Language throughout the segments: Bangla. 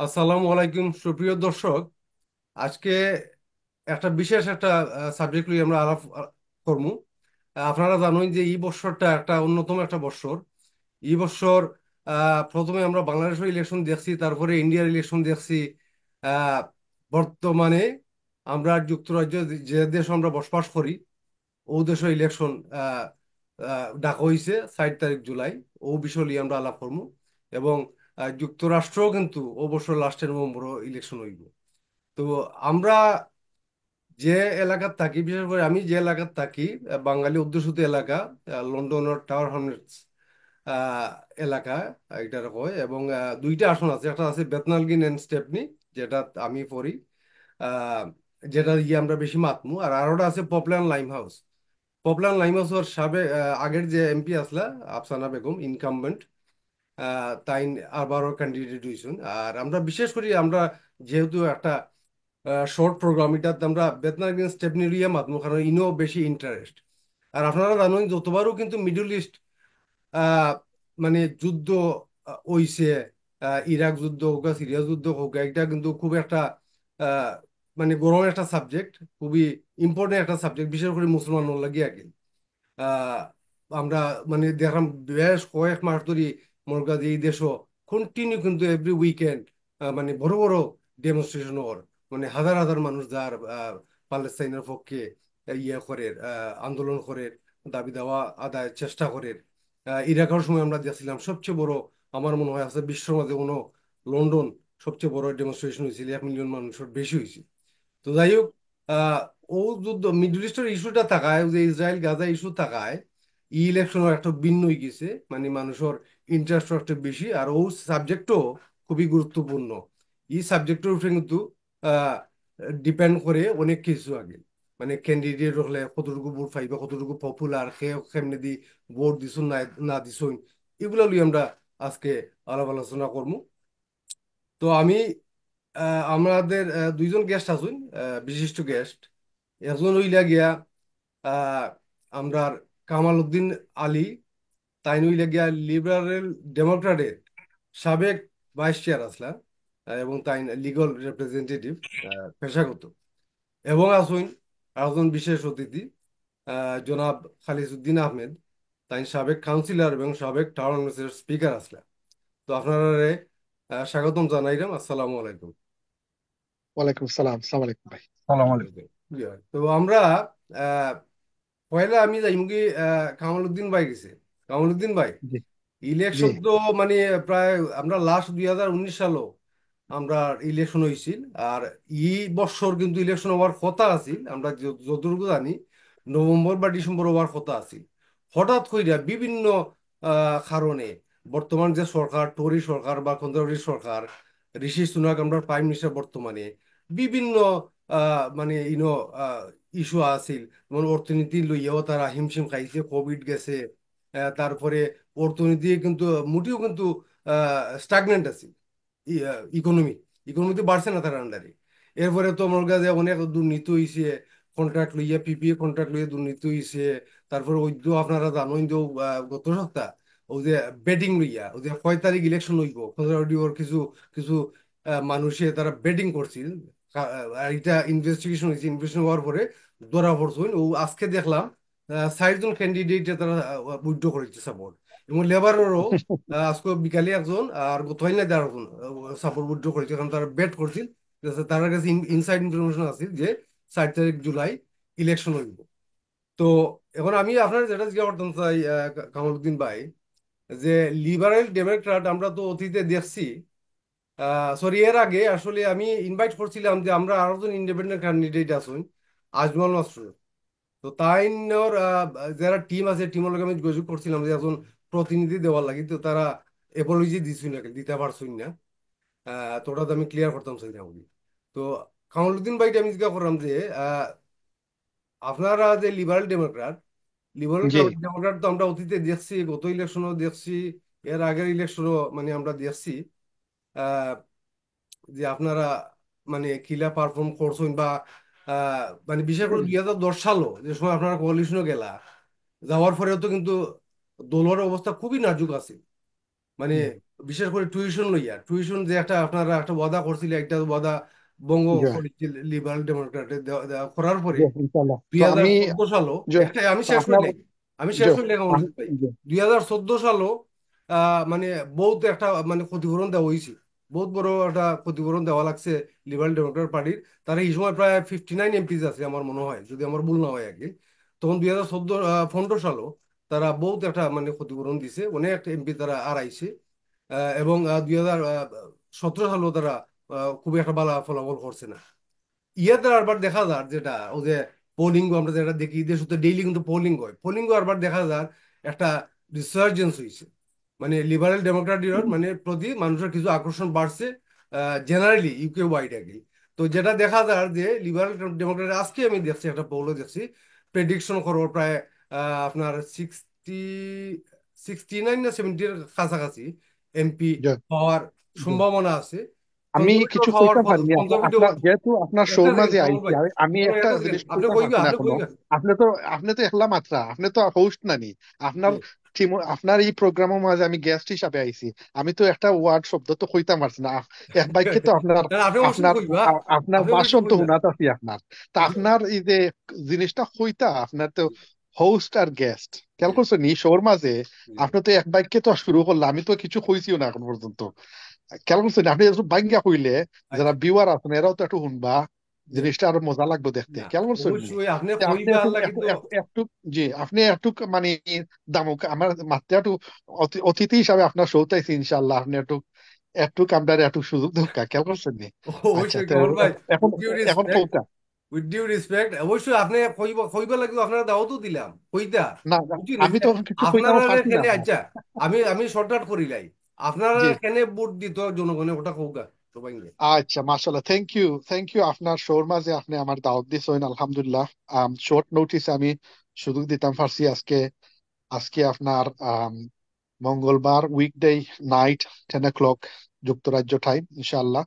আসসালামু আলাইকুম সুপ্রিয় দর্শক। আজকে বিশেষ একটা সাবজেক্ট নিয়ে আমরা আলাপ করব। আপনারা জানেন যে এই বছরটা একটা অন্যতম একটা বছর। এই বছর প্রথমে আমরা বাংলাদেশের ইলেকশন দেখছি, তারপরে ইন্ডিয়ার ইলেকশন দেখছি। আহ, বর্তমানে আমরা যুক্তরাজ্য, যে দেশে আমরা বসবাস করি, ও দেশের ইলেকশন ডাকা হয়েছে 4 তারিখ জুলাই। ও বিষয় নিয়ে আমরা আলাপ করবো। এবং যুক্তরাষ্ট্রও কিন্তু অবশ্য লাস্টের নভেম্বর ইলেকশন হইব। তো আমরা যে এলাকার থাকি, বিশেষ করে আমি যে এলাকার থাকি, বাঙালি অধ্যুষিত এলাকা, লন্ডনের টাওয়ার হ্যামলেটস আহ, এলাকা এটার হয়। এবং দুইটা আসন আছে, একটা আছে বেথনালগিন এন্ড স্টেপনি, যেটা আমি পড়ি, আহ, যেটা গিয়ে আমরা বেশি মাতমু। আর আরোটা আছে পপল্যান্ড লাইম হাউস। পপল্যান্ড লাইম হাউসের আগের যে এমপি আসলা, আফসানা বেগম ইনকামবেন্ট, তাই আবারও ক্যান্ডিডেট হয়েছেন। আর আমরা বিশেষ করি, আমরা যেহেতু একটা শর্ট প্রোগ্রাম, এটাতে আমরা বেতনার স্টেপ নিয়ে মাতমু, কারণ ইনো বেশি ইন্টারেস্ট। আর আপনারা জানেন যতবারও কিন্তু মিডল ইস্ট আহ, মানে যুদ্ধ হইছে, ইরাক যুদ্ধ হোক বা সিরিয়া যুদ্ধ হোক, এটা কিন্তু খুব একটা আহ, মানে গরম একটা সাবজেক্ট, খুবই ইম্পর্টেন্ট একটা সাবজেক্ট, বিশেষ করে মুসলমান লাগিয়ে আর কি। আহ, আমরা মানে দেখলাম বেশ কয়েক মাস ধরে মনে এই দেশও কন্টিনিউ কিন্তু এভরি উইকেন্ড মানে বড় বড় ডেমনস্ট্রেশন ওর, মানে হাজার হাজার মানুষ যার প্যালেস্তাইনের পক্ষে ইয়ে করে, আন্দোলন করে, দাবি দেওয়া আদায়ের চেষ্টা করে। ইরাকের সময় আমরা দেখছিলাম সবচেয়ে বড়, আমার মনে হয় আছে বিশ্বের মাঝে কোনো, লন্ডন সবচেয়ে বড় ডেমনস্ট্রেশন হয়েছিল, 1 মিলিয়ন মানুষের বেশি হয়েছে। তো যাই হোক, আহ, ও যুদ্ধ মিডল ইস্টের ইস্যুটা থাকায়, যে ইসরায়েল গাজা ইস্যু থাকায়, ই ইলেকশনের একটা ভিন্ন হয়ে গেছে, মানে মানুষের ইন্টারেস্ট একটা বেশি। আর ও সাবজেক্টও খুবই গুরুত্বপূর্ণ। এই সাবজেক্টের উপরে কিন্তু ডিপেন্ড করে অনেক কিছু আগে, মানে ক্যান্ডিডেট হলে কতটুকু ভোট পাইবে, কতটুকু পপুলার, সে কেমনে দি ভোট দিছুন না না দিছুন, এগুলো নিয়ে আমরা আজকে আলাপ আলোচনা করবো। তো আমাদের দুইজন গেস্ট আছেন, বিশিষ্ট গেস্ট। একজন হইলা গিয়া আহ, আমরার কামাল উদ্দিন আলী, তাই হইলা গিয়া লিবারেল ডেমোক্রেটের সাবেক ভাইস চেয়ার আসলা, এবং তাই লিগাল রিপ্রেজেন্টেটিভ পেশাগত। এবং আছেন আরেকজন বিশেষ অতিথি, জনাব খালিসুদ্দিন আহমেদ, তাই সাবেক কাউন্সিলর এবং সাবেক টাউন স্পিকার আসলা। তো আপনারা স্বাগতম জানাইলাম। আসসালামু আলাইকুম। ওয়ালাইকুম সালাম। সালাম আলাইকুম ভাই। সালাম আলাইকুম। তো আমরা আহ, পয়লা আমি যাইমুগি কামালউদ্দিন ভাই গেছে। কামালউদ্দিন ভাই, জি জি। ইলেকশন তো মানে প্রায় আমরা লাস্ট 2019 সালও আমরা ইলেকশন হয়েছিল। আর এই বছর কিন্তু ইলেকশন হওয়ার কথা আছিল, আমরা যতটুকু জানি নভেম্বর বা ডিসেম্বর হওয়ার কথা আছিল। হঠাৎ কইরা বিভিন্ন কারণে বর্তমান যে সরকার, টরি সরকার বা কনজারভেটিভ সরকার, ঋষি সুনাক আমরা প্রাইম মিনিস্টার বর্তমানে, বিভিন্ন মানে ইস্যু আছিল, যেমন অর্থনীতি লইয়াও তারা হিমশিম খাইছে, কোভিড গেছে। তারপরে অর্থনীতি কিন্তু মোটেও কিন্তু স্টাগনেন্ট আছে। ইকোনমি ইকোনমিতে বাড়ছে না তার আন্ডারে। এরপরে তো আমার কাছে অনেক দুর্নীতি হয়েছে, কন্ট্রাক্ট লইয়া পিপিএ কন্ট্রাক্ট লইয়া দুর্নীতি হয়েছে। তারপরে ওই তো আপনারা জানেন যে গত সপ্তাহ ওই যে বেটিং লইয়া, ওই যে 6 তারিখ ইলেকশন হইব, কনজারভেটিভর কিছু কিছু মানুষে তারা বেটিং করছিল। আর এটা ইনভেস্টিগেশন হয়েছে, ইনভেস্টিগেশন হওয়ার পরে ধরা পড়ছে। ও আজকে দেখলাম 4 জন ক্যান্ডিডেট তারা উইথড্র করেছে সাপোর্ট। এবং লেবারেরও আজকে বিকালে একজন, আর গতকাল না একজন সাপোর্ট উইথড্র করেছে, কারণ তারা বেট করছিল। তার কাছে ইনসাইড ইনফরমেশন আছে যে 4 তারিখ জুলাই ইলেকশন হইব। তো এখন আমি আপনার যেটা জিজ্ঞাসা করতাম চাই, কামালউদ্দিন ভাই, যে লিবারেল ডেমোক্র্যাট আমরা তো অতীতে দেখছি। সরি, এর আগে আসলে আমি ইনভাইট করছিলাম যে আমরা আরো জন ইন্ডিপেন্ডেন্ট ক্যান্ডিডেট আছেন, আজমল মাস্টার। তো তাই ওর যারা টিম আছে, টিমের লগে আমি যোগাযোগ করছিলাম যে একজন প্রতিনিধি দেওয়ার লাগি। তো তারা এপোলজি দিছুই না, দিতে পারছুই না। তো ওটা তো আমি ক্লিয়ার করতাম চাইলাম বলি। তো কামালউদ্দিন ভাইকে আমি জিজ্ঞাসা করলাম যে আহ, আপনারা যে লিবারেল ডেমোক্রাট, লিবারেল জি ডেমোক্রাট তো আমরা অতীতে দেখছি, গত ইলেকশনও দেখছি, এর আগের ইলেকশনও মানে আমরা দেখছি আহ, যে আপনারা মানে কিলা পারফর্ম করছেন, বা মানে বিশেষ করে 2010 সালও যে সময় আপনারা কোয়ালিশনও গেলা, যাওয়ার পরেও তো কিন্তু দলের অবস্থা খুবই নাজুক আছে। মানে বিশেষ করে টিউশন যে একটা আপনারা একটা ওয়াদা করছিল, একটা ওয়াদা বঙ্গ জি লিবারেল ডেমোক্রেট করার পরে জি ইনশাল্লাহ। দুই তো হাজার আমি চোদ্দ সালও যে একটা আমি তো শেষ আপনার হইলাই, আমি যে শেষ হইলে আম- মনোজিৎ ভাই। যে 2014 সালও মানে বহুত একটা মানে ক্ষতিপূরণ দেওয়া হয়েছে, বহুত বড় একটা ক্ষতিপূরণ দেওয়া লাগছে লিবারেল ডেমোক্রেট পার্টির। তারা এই সময় প্রায় 59 এমপিজ আছে আমার মনে হয়, যদি আমার ভুল না হয় আর কি। তখন 2014 সালও তারা বহুত একটা মানে ক্ষতিপূরণ দিছে, অনেক এমপি তারা আড়াইছে। এবং 2017 সালেও তারা খুব একটা ভালো ফলাফল করছে না। ইয়াতে আরবার দেখা যায় যেটা ও যে পোলিং আমরা যেটা দেখি দেশ ডেইলি কিন্তু পোলিং হয়, পোলিং আরবার দেখা যায় একটা রিসার্জেন্স হয়েছে, মানে লিবারেল ডেমোক্রেটের মানে প্রতি মানুষের কিছু আকর্ষণ বাড়ছে জেনারেলি ইউকে ওয়াইড আর কি। তো যেটা দেখা যায় যে লিবারেল ডেমোক্রেট আজকে আমি দেখছি একটা পোলও দেখছি, প্রেডিকশন করবো প্রায় আপনার 69 না 70-এর কাছাকাছি এমপি যে হওয়ার যে সম্ভাবনা আছে। আমি কনজারভেটিভ কিছু হওয়ার কইতে পারিনি। আপনার কনজারভেটিভ। আপনার যেহেতু আপনার একটা শোর সেকেন্ড মাঝে কমল আইছি, ভাই, আমি একটা একটা সেকেন্ড জিনিস আপনি কইতে কইবা, পারছি না আপনি এখনো। কইবা। আপনি তো একলা মাত্রা, আপনি তো হোস্ট নানি। আপনার হুম। টিম, আপনার এই প্রোগ্রামের মাঝে আমি গেস্ট হিসাবে আইছি। আমি তো একটা ওয়ার্ড শব্দ তো কইতে পারছি না। এক বাক্যে তো আপনার না, আপনি অবশ্যই আপনার কইবা, আপনার আপনি অবশ্যই ভাষণ তো কইবা। শোনাতে আছি আপনার। তা জি আপনার এই যে জিনিসটা কইতা, আপনার তো হোস্ট আর গেস্ট খেয়াল জি করছেন নি শোর মাঝে। জি। আপনি তো এক বাক্যে তো শুরু করলাম, আমি তো কিছু কইছিও না এখন পর্যন্ত। খেয়াল করছেন আপনি একটু বাঙ্গা হইলে যারা আচ্ছা। বিওয়ার আছেন এরাও তো একটু শুনবা, জি। জিনিসটা আরো মজা লাগবে দেখতে। না, খেয়াল করছেন নি? অবশ্যই আপনি যে আপনি কইবা একটু আল্লাহ একটু কিন্তু। একটু একটু জি আপনি একটু মানে দামুক আমার মাত্র একটু অতিথি হিসাবে আপনার শোতাইছি ইনশাল্লাহ। আপনি একটু একটু কামদারে একটু সুযোগ দরকার। খেয়াল করছেন নি? আচ্ছা অবশ্যই তো কমল ভাই, এখন উইথ ডিউ এখন রেসপেক্ট, কোনটা? উইথ ডিউ রেসপেক্ট অবশ্যই আপনি কইবা কইবা লাগবে, আপনারা দাওয়াতও দিলাম কইতা না বুঝছেন এই আমি যে তো এখন কিছু কইতাম আপনারা পারছি না এখানে। আপনার। আচ্ছা, আমি শর্টকাট করিলাই, আপনারা জি এখানে ভোট দিত জনগণে ওটা কৌকা সবাই মিলে। আচ্ছা মাশাল্লাহ, থ্যাংক ইউ আপনার শোর মাঝে আপনি আমার দাওয়াত দিছেন আলহামদুলিল্লাহ। শর্ট নোটিসে আমি সুযোগ দিতাম পারছি আজকে। আজকে আপনার মঙ্গলবার উইকডে নাইট 10 o'clock যুক্তরাজ্য টাইম ইনশাআল্লাহ,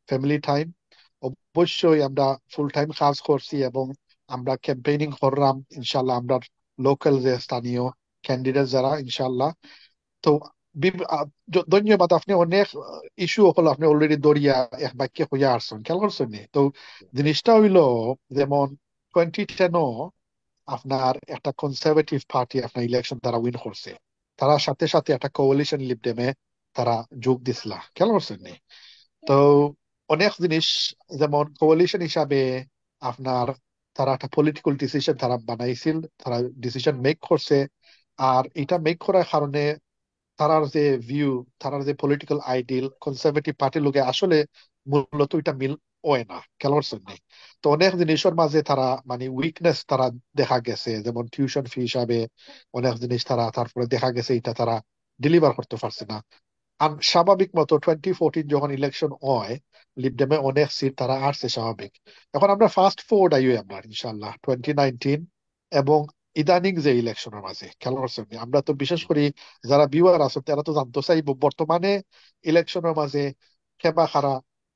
ফ্যামিলি টাইম। অবশ্যই আমরা ফুল টাইম কাজ করছি এবং আমরা ক্যাম্পেইনিং করলাম ইনশাআল্লাহ। আমরা লোকাল যে স্থানীয় ক্যান্ডিডেট যারা ইনশাআল্লাহ। তো ধন্যবাদ। আপনি অনেক ইস্যু হলো আপনি অলরেডি দরিয়া এক বাক্যে হইয়া আসছেন। খেয়াল করছেন নি? তো জিনিসটা হইলো যেমন 2010 আপনার একটা কনসারভেটিভ পার্টি আপনার ইলেকশন তারা উইন করছে। তারা সাথে সাথে একটা কোয়ালিশন লিপডেমে তারা যোগ দিছিল। খেয়াল করছেন নি? তো অনেক জিনিস যেমন কোয়ালিশন হিসাবে আপনার তারা একটা পলিটিক্যাল ডিসিশন তারা বানাইছিল, তারা ডিসিশন মেক করছে। আর এটা মেক করার কারণে তারার যে ভিউ, তারার যে পলিটিক্যাল আইডিয়াল কনসারভেটিভ পার্টির লোকে আসলে মূলত এটা মিল হয় না। খেয়াল করছেন নি? তো অনেক জিনিসের মাঝে তারা মানে উইকনেস তারা দেখা গেছে, যেমন টিউশন ফি হিসাবে অনেক জিনিস তারা তারপরে দেখা গেছে এটা তারা ডেলিভার করতে পারছে না। আর স্বাভাবিক মতো 2014 যখন ইলেকশন হয় লিডডেমে অনেক সিট তারা আসছে স্বাভাবিক। এখন আমরা ফাস্ট ফরওয়ার্ড আইও আমরা ইনশাল্লাহ 2019 এবং ইদানিং যে ইলেকশনের মাঝে খেয়াল করছেন নি? আমরা তো বিশেষ করে যারা ভিউয়ার আছে তারা তো জানতে চাইবো বর্তমানে ইলেকশনের মাঝে খেবা খারা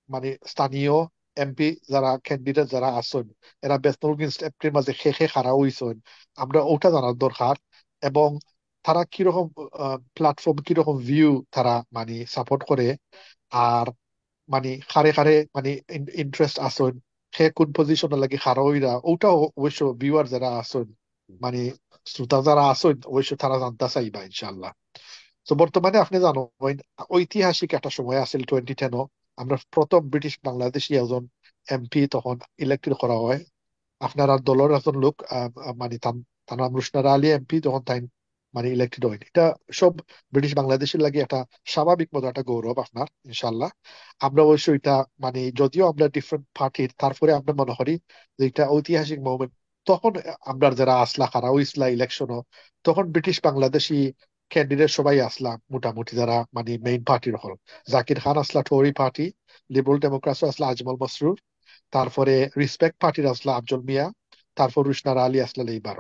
মানে স্থানীয় এমপি যারা ক্যান্ডিডেট যারা আছেন এরা বেসনগিন স্টেপটির মাঝে খে খে খাড়া হইছেন, আমরা ওটা জানার দরকার। এবং তারা কিরকম প্ল্যাটফর্ম, কিরকম ভিউ তারা মানে সাপোর্ট করে। আর মানে খারে খারে মানে ইন্টারেস্ট আসন, সে কোন পজিশনে লাগে খাড়া হইরা ওটাও অবশ্য ভিউয়ার যারা আসন মানে শ্রোতা যারা আসন অবশ্য তারা জানতে চাইবা ইনশাল্লাহ। তো বর্তমানে আপনি জানো ঐতিহাসিক একটা সময় আছিল 2010। আমরা প্রথম ব্রিটিশ বাংলাদেশি একজন এমপি তখন ইলেক্টেড করা হয়। আপনার দলের একজন লোক মানে তার নাম রুশনারা আলী এমপি, যখন তাই মানে ইলেক্টেড হয়নি। এটা সব ব্রিটিশ বাংলাদেশের লাগে একটা স্বাভাবিক মতো একটা গৌরব আপনার ইনশাল্লাহ। আমরা অবশ্যই এটা মানে যদিও আমরা ডিফারেন্ট পার্টির তারপরে আমরা মনে করি যে এটা ঐতিহাসিক মোমেন্ট। তখন আমরা যারা আসলা খারা ইসলা ইলেকশনও তখন ব্রিটিশ বাংলাদেশি ক্যান্ডিডেট সবাই আসলাম মোটামুটি যারা মানে মেইন পার্টির হল। জাকির খান আসলা টোরি পার্টি, লিবারেল ডেমোক্রেসি আসলা আজমল মসরুর, তারপরে রিসপেক্ট পার্টির আসলা আফজল মিয়া, তারপর রুশনার আলী আসলা এইবার।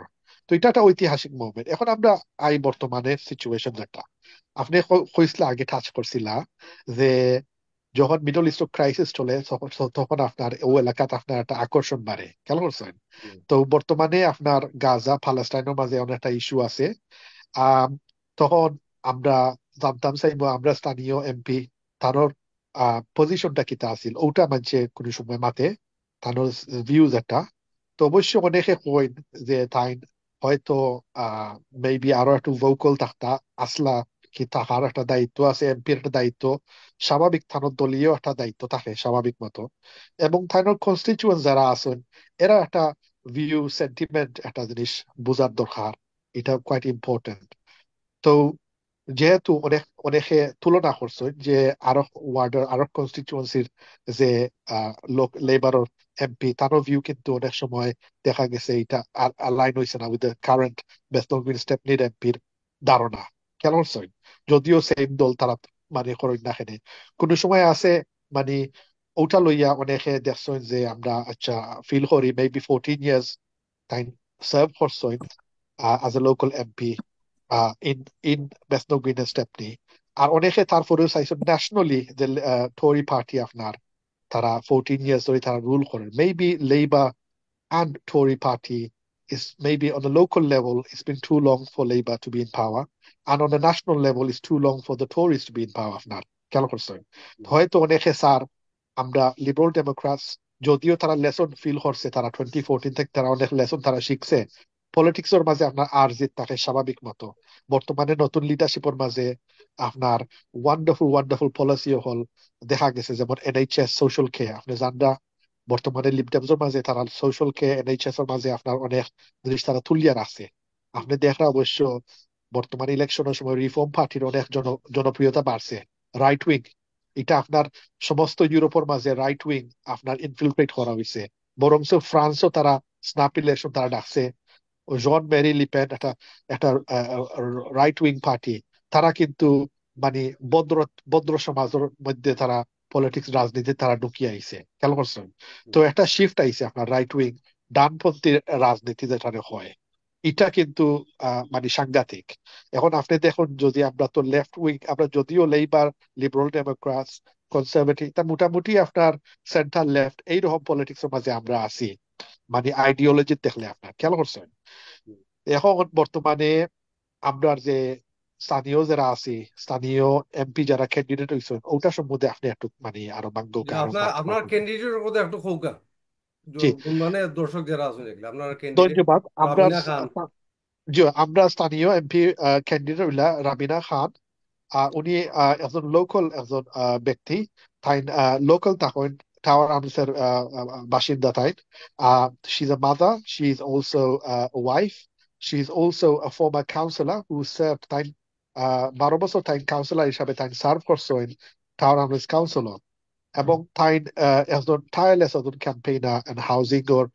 তো এটা একটা ঐতিহাসিক মুভমেন্ট। এখন আমরা আই বর্তমানে সিচুয়েশন যেটা আপনি কইসলা আগে টাচ করছিলা যে যখন মিডল ইস্ট ক্রাইসিস চলে তখন তখন আপনার ও এলাকাতে আপনার একটা আকর্ষণ বাড়ে। খেয়াল করছেন? তো বর্তমানে আপনার গাজা ফালাস্তাইনের মাঝে অনেক একটা ইস্যু আছে। আহ তখন আমরা জানতাম চাইবো আমরা স্থানীয় এমপি তানোর পজিশনটা কিতা আছিল ওটা মানছে কোনো সময় মাতে তানোর ভিউজ একটা। তো অবশ্য অনেকে কইন যে তাই হয়তো মেবি আরো একটু ভোকাল থাকতা আসলা, কি থাকার একটা দায়িত্ব আছে, এমপির একটা দায়িত্ব স্বাভাবিক, থানোর দলীয় একটা দায়িত্ব থাকে স্বাভাবিক মতো। এবং থানোর কনস্টিচুয়েন্ট যারা আছেন এরা একটা ভিউ সেন্টিমেন্ট একটা জিনিস বোঝার দরকার, এটা কোয়াইট ইম্পর্টেন্ট। তো যেহেতু অনেকে তুলনা করছে যে আরো ওয়ার্ডের আরো কনস্টিটিউয়েন্সির যে লোক লেবারর এমপি তারও ভিউ কিন্তু অনেক সময় দেখা গেছে এটা লাইন হয়েছে না উইথ দ্য কারেন্ট বেসন স্টেপনির এমপির ধারণা। কেন হচ্ছে যদিও সেম দল তারা মানে করেন না এখানে কোনো সময় আছে মানে ওটা লইয়া অনেকে দেখছেন যে আমরা আচ্ছা ফিল করি মেবি 14 ইয়ার্স টাইম সার্ভ করছেন as a local MP in Bethnal Green and Stepney। আর অনেকে তারপরেও চাইছেন ন্যাশনালি যে টরি পার্টি আপনার তারা 14 ইয়ার্স ধরে তারা রুল করেন, maybe labour and Tory party is maybe on the local level it's been too long for Labour to be in power, and on the national level it's too long for the Tories to be in power আপনার খেয়াল করছেন। হয়তো অনেকে স্যার আমরা লিবারেল ডেমোক্রাটস যদিও তারা লেসন ফিল করছে তারা 2014 থেকে তারা অনেক লেসন তারা শিখছে পলিটিক্সের মাঝে আপনার আর জিত থাকে স্বাভাবিক মতো। বর্তমানে নতুন লিডারশিপের মাঝে আপনার ওয়ান্ডারফুল ওয়ান্ডারফুল পলিসি হল দেখা গেছে, যেমন NHS সোশ্যাল কেয়ার আপনি জানরা বর্তমানে লিবডেমসের মাঝে তারা সোশ্যাল কেয়ার NHS এর মাঝে আপনার অনেক জিনিস তারা তুলিয়া রাখছে। আপনি দেখরা অবশ্য বর্তমানে ইলেকশনের সময় রিফর্ম পার্টির অনেক জনপ্রিয়তা বাড়ছে। রাইট উইং এটা আপনার সমস্ত ইউরোপের মাঝে রাইট উইং আপনার ইনফিলট্রেট করা হয়েছে। বরং ফ্রান্সও তারা স্ন্যাপ ইলেকশন তারা ডাকছে। জন মেরি লিপেন একটা একটা রাইট উইং পার্টি, তারা কিন্তু মানে ভদ্র ভদ্র সমাজের মধ্যে তারা পলিটিক্স রাজনীতি তারা ঢুকিয়ে আইছে খেয়াল করছেন। তো একটা শিফট আইছে আপনার রাইট উইং ডানপন্থী রাজনীতি যেটা হয় এটা কিন্তু মানে সাংঘাতিক। এখন আপনি দেখুন যদি আমরা তো লেফট উইং আমরা যদিও লেবার লিবারেল ডেমোক্রাটস কনসারভেটিভ তা মোটামুটি আপনার সেন্টার লেফট এইরকম পলিটিক্স এর মাঝে আমরা আছি মানে আইডিওলজি দেখলে আপনার খেয়াল করছেন। এখন বর্তমানে আমরা যে স্থানীয় যারা আছি স্থানীয় এমপি যারা ক্যান্ডিডেট হয়েছেন ওটা সম্বন্ধে আপনি একটু মানে আরো বাঙ্গ আরো আপনার বাঙ্গ আপনার ক্যান্ডিডেটের কথা একটু খৌকা জি মানে দর্শক যারা আছেন এগুলো আপনার ক্যান্ডিডেট ধন্যবাদ। আমরা রাবিনা খান। জি আমরা স্থানীয় এমপি ক্যান্ডিডেট হইলা রাবিনা খান। উনি একজন লোকাল একজন ব্যক্তি তাই লোকাল তখন টাওয়ার আর্মসের বাসিন্দা তাই। She is a mother, she is also wife, she is also a former councillor who serve তাই 12 বছর তাই কাউন্সিলর হিসাবে তাই সার্ভ করছেন টাওয়ার আর্মস কাউন্সিলর। এবং তাই একজন টায়ারলেস একজন ক্যাম্পেইনার এন্ড হাউজিং এর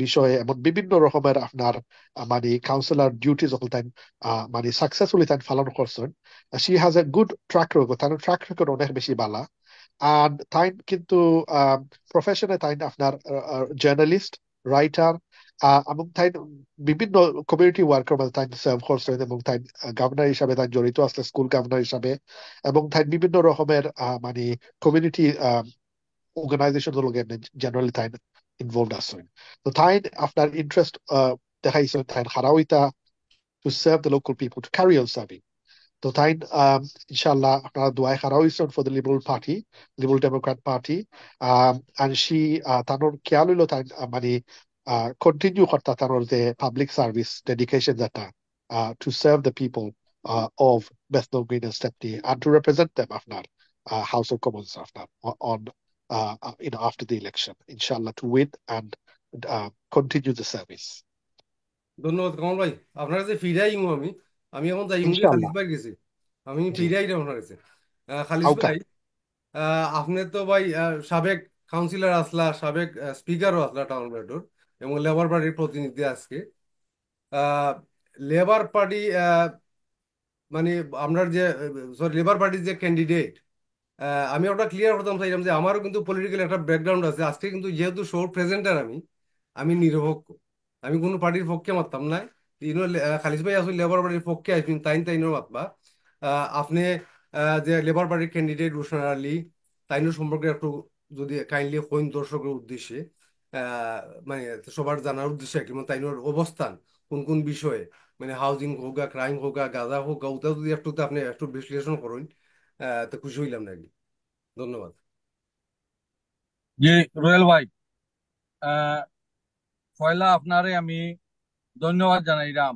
বিষয়ে এমন বিভিন্ন রকমের আপনার মানে কাউন্সিলর ডিউটি যখন তাই মানে সাকসেসফুলি তাই পালন করছেন। She has a good track record, তার ট্র্যাক রেকর্ড অনেক বেশি ভালো। আর তাই কিন্তু প্রফেশনে তাই আপনার জার্নালিস্ট রাইটার এবং তাই বিভিন্ন কমিউনিটি ওয়ার্কার মানে তাই সার্ভ করছেন এবং তাই গভর্নর হিসাবে তাই জড়িত আছে স্কুল গভর্নর হিসাবে। এবং তাই বিভিন্ন রকমের মানে কমিউনিটি অর্গানাইজেশন লগে জেনারেলি তাই ইনভলভ আছেন। তো তাই আপনার ইন্টারেস্ট দেখাইছেন তাই হারাওইতা to serve the local people to carry on serving. তো তাই ইনশাল্লাহ আপনারা দোয়ায় খারা হইছেন for the Liberal Party Liberal Democrat Party. And she তানোর খেয়াল হইলো তাই মানে কন্টিনিউ করতা তানোর যে পাবলিক সার্ভিস ডেডিকেশন যেটা to serve the people of Bethnal Green and Stepney and to represent them আপনার হাউস অফ কমন্স আপনার on after the election inshallah to win and continue the service ধন্যবাদ কামাল ভাই। আপনার কাছে ফিরে আইমু আমি। আমি এখন যাই মুদি খালিদ inshallah ভাই গেছি। আমি জি ফিরে আইলাম আপনার কাছে। খালিদ আউকা ভাই, আপনি তো ভাই সাবেক কাউন্সিলর আসলা, সাবেক স্পিকারও আসলা টাউন বোর্ডের, এবং লেবার পার্টির প্রতিনিধি আজকে। লেবার পার্টি মানে আপনার যে সরি লেবার পার্টির যে ক্যান্ডিডেট, আমি ওটা ক্লিয়ার করতাম চাইলাম যে আমারও কিন্তু পলিটিক্যাল একটা ব্যাকগ্রাউন্ড আছে। আজকে কিন্তু যেহেতু শো প্রেজেন্টার, আমি আমি নিরপেক্ষ, আমি কোনো পার্টির পক্ষে মারতাম না। খালিজ ভাই আসলে লেবার পার্টির পক্ষে আসবেন, তাইনও মাতবা। আপনি যে লেবার পার্টির ক্যান্ডিডেট রুশন আলী, তাইনও সম্পর্কে একটু যদি কাইন্ডলি কইন দর্শকের উদ্দেশ্যে, মানে সবার জানার উদ্দেশ্যে আর কি, মানে তাইনোর অবস্থান কোন কোন বিষয়ে। মানে হাউজিং হোক গা, ক্রাইম হোক গা, গাঁজা হোক গা, ওটা যদি একটু আপনি একটু বিশ্লেষণ করুন, তো খুশি হইলাম নাকি। ধন্যবাদ। জি, রুয়েল ভাই, আহ, পয়লা আপনারে আমি ধন্যবাদ জানাইলাম।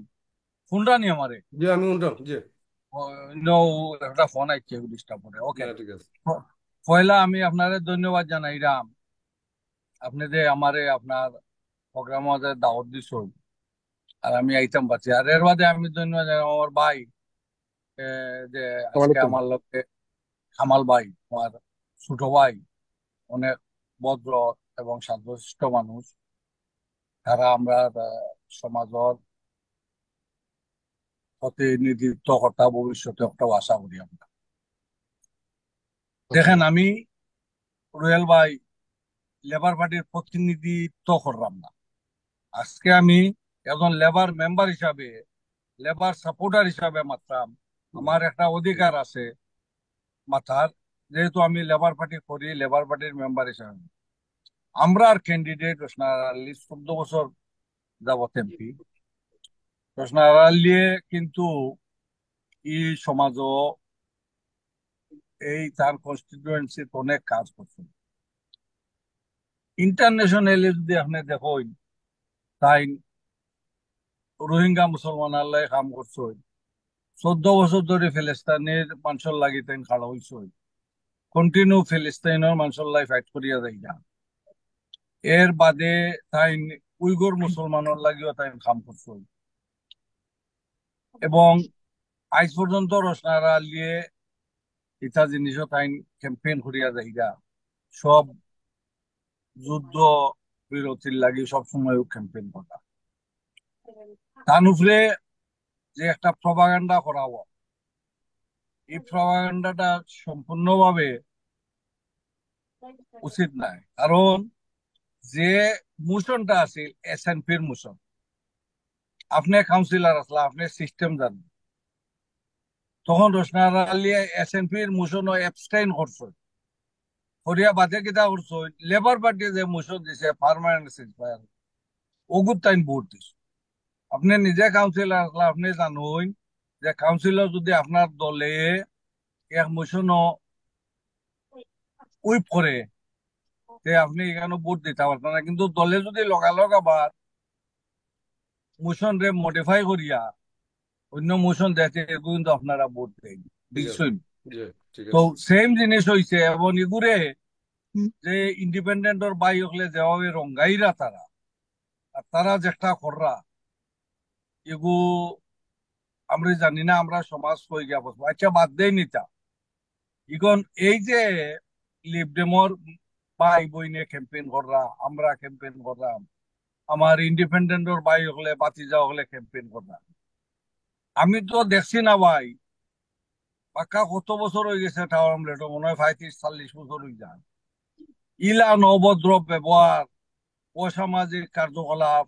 ফোনটা নি আমারে জি আমি শুনলাম জি। অন্য একটা ফোন আইছে, ডিস্টার্ব করে। ওকে, না ঠিক আছে। পয়লা আমি আপনারে ধন্যবাদ জানাইলাম। আপনি যে আমারে আপনার প্রোগ্রামে দাওয়াত দিছ, আর আমি আইতাম পারছি। আর এর বাদে আমি ধন্যবাদ জানাই আমার ভাই, যে আজকে ওয়ালাইকুম। আমার লোকে কামাল ভাই, আমার ছোট ভাই, অনেক ভদ্র এবং শান্তশিষ্ট মানুষ। তারা আমরা সমাজের প্রতিনিধিত্ব কর্তা ভবিষ্যতে একটা আশা করি আমরা। ওকে। দেখেন, আমি রুয়েল ভাই লেবার পার্টির প্রতিনিধিত্ব করলাম না। আজকে আমি একজন লেবার মেম্বার হিসাবে, লেবার সাপোর্টার হিসাবে মাত্রাম। আমার একটা অধিকার আছে মাথার, যেহেতু আমি লেবার পার্টি করি, লেবার পার্টির মেম্বার হিসাবে। আমরা আর ক্যান্ডিডেট রোশনা আলী 14 বছর যাবত এমপি। রোশনা আলী কিন্তু এই সমাজও, এই তার কনস্টিটুয়েন্সি অনেক কাজ করছে। ইন্টারন্যাশনালি যদি আপনি দেখেন, তাই রোহিঙ্গা মুসলমান আল্লাহ কাম করছে। 14 বছর ধরে ফিলিস্তিনের মানুষের লাগি তাই খাড়া হয়েছে। কন্টিনিউ ফিলিস্তিনের মানুষের লাই ফাইট করিয়া যাই না। এর বাদে তাই উইগর মুসলমানের লাগিও তাই কাম করছে। এবং আজ পর্যন্ত রোশনারা আলিয়ে ইটা জিনিসও তাই ক্যাম্পেইন করিয়া যাই না। সব যুদ্ধ বিরতির লাগি সবসময় ক্যাম্পেইন করা। তার উপরে যে একটা প্রপাগান্ডা করা হয়, এই প্রপাগান্ডাটা সম্পূর্ণভাবে উচিত নাই। কারণ যে মোশনটা আছে এসএনপির মোশন, আপনি কাউন্সিলর আসলা, আপনি সিস্টেম জানেন। তখন রোশনা আলী এসএনপির মোশনও অ্যাবস্টেইন করছে, করিয়া বাদে কিতা করছে, লেবার পার্টি যে মোশন দিছে পার্মানেন্ট সিজফায়ার, ওগুত টাইম ভোট দিছে। আপনি নিজে কাউন্সিলর আসলা, আপনি জানুন যে কাউন্সিলর যদি আপনার দলে এক মোশনও উইপ করে, তে আপনি এখানে ভোট দিতে পারতেন না। কিন্তু দলে যদি লগালগ আবার মোশন রে মডিফাই করিয়া অন্য মোশন দেখে, এগুলো কিন্তু আপনারা ভোট দেন, ঠিক আছে। বুঝছেন? জি ঠিক তো আছে। সেম জিনিস হয়েছে। এবং এগুরে যে ইন্ডিপেন্ডেন্টর বাই হলে যেভাবে রঙ্গাইরা তারা, আর তারা যেটা কররা, এগু আমরা জানি না আমরা সমাজ কই গিয়া বসবো। আচ্ছা, বাদ দেই নিতা। এখন এই যে লিবডেমর ভাই বই নিয়ে ক্যাম্পেইন কররা, আমরা ক্যাম্পেইন করলাম, আমার ইন্ডিপেন্ডেন্টর বাই হলে বাতিজা হলে ক্যাম্পেইন করলাম। আমি তো দেখছি না ভাই, পাক্কা কত বছর হয়ে গেছে টাওয়ার আমলেট, মনে হয় 35-40 বছর হয়ে যায়। ইলা অভদ্র ব্যবহার, অসামাজিক কার্যকলাপ,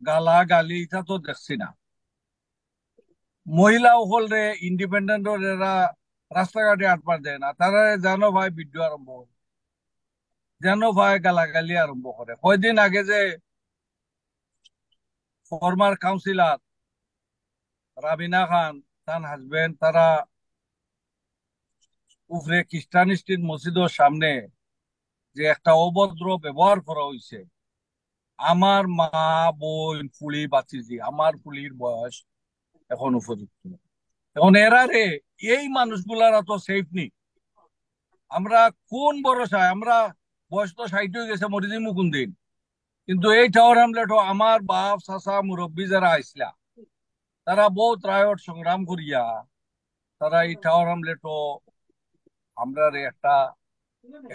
গালা গালি, এটা তো দেখছি না। মহিলা হলে ইন্ডিপেন্ডেন্ট এরা রাস্তাঘাটে আটপার দেয় না, তারা জানো ভাই ভিডিও আরম্ভ করে, জানো ভাই গালাগালি আরম্ভ করে। কয়দিন আগে যে ফরমার কাউন্সিলর রাবিনা খান, তার হাজবেন্ড, তারা উপরে খ্রিস্টান স্ট্রিট মসজিদের সামনে যে একটা অভদ্র ব্যবহার করা হয়েছে, আমার মা, বোন, ফুলি বাচিজি, আমার ফুলির বয়স এখন উপযুক্ত। এখন এরা রে, এই মানুষগুলারা তো সেফ নি। আমরা কোন ভরসায়, আমরা বয়স তো 60 হয়ে গেছে, মরে যাইমু কোন দিন। কিন্তু এই টাওয়ার হ্যামলেট আমার বাপ চাচা মুরব্বী যারা আইসলা, তারা বহুত রায়ট সংগ্রাম করিয়া তারা এই টাওয়ার হ্যামলেট আমরা রে একটা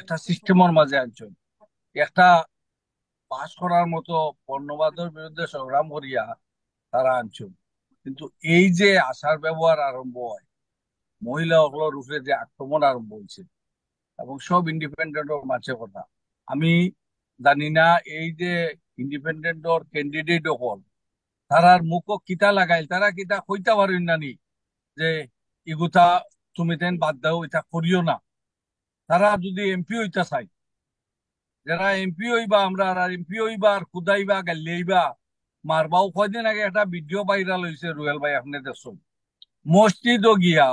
একটা সিস্টেমের মাঝে আনছেন। একটা পাস করার মতো বর্ণবাদের বিরুদ্ধে সংগ্রাম করিয়া তারা আনছেন। কিন্তু এই যে আচার ব্যবহার আরম্ভ হয়, মহিলা সকলের উপরে যে আক্রমণ আরম্ভ হয়েছে, এবং সব ইন্ডিপেন্ডেন্টর মাঝে কথা, আমি জানি না এই যে ইন্ডিপেন্ডেন্টর ক্যান্ডিডেট হল, তারার মুখ কিতা লাগাইল, তারা কিতা কইতা পারেন নানি যে ইগুতা তুমি তেন বাদ দাও, এটা করিও না। তারা যদি এমপি হইতা চাই, যারা এমপি হইবা, আমরা আর এমপি হইবা আর খুদাইবা গাল্লাইবা, মারবাও কয়দিন আগে একটা ভিডিও ভাইরাল হয়েছে, রুয়েল ভাই আপনি দেখছেন, মসজিদও গিয়া